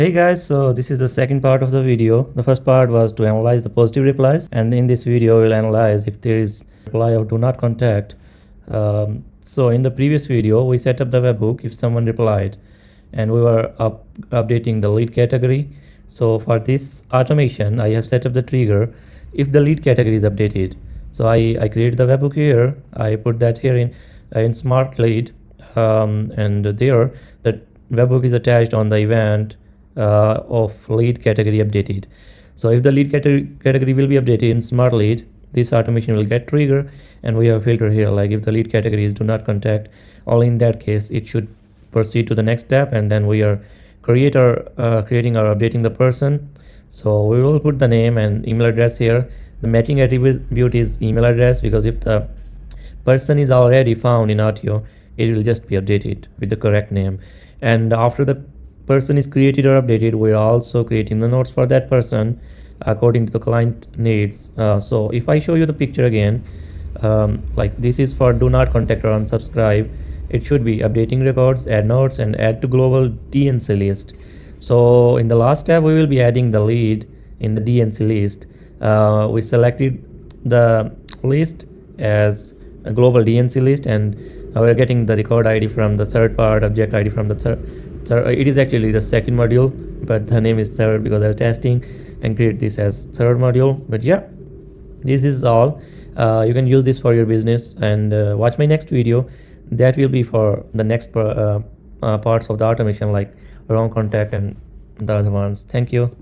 Hey guys, so this is the second part of the video. The first part was to analyze the positive replies, and in this video we'll analyze if there is reply of do not contact. So in the previous video we set up the webhook if someone replied, and we were updating the lead category. So for this automation I have set up the trigger if the lead category is updated. So I created the webhook here. I put that here in SmartLead, and there the webhook is attached on the event of lead category updated. So if the lead category will be updated in SmartLead, this automation will get trigger, and we have a filter here like if the lead category is do not contact, only in that case it should proceed to the next step, and then we are creating or updating the person. So we will put the name and email address here. The matching attribute is email address, because if the person is already found in Attio, it will just be updated with the correct name. And after the person is created or updated, we're also creating the notes for that person according to the client needs. So if I show you the picture again, like this is for do not contact or unsubscribe. It should be updating records, add notes, and add to global DNC list. So in the last tab we will be adding the lead in the DNC list. We selected the list as a global DNC list, and we're getting the record ID from the third part, object ID from the third. It is actually the second module, but the name is third because I was testing and create this as third module. But yeah, this is all. You can use this for your business, and watch my next video. That will be for the next parts of the automation, like wrong contact and the other ones. Thank you.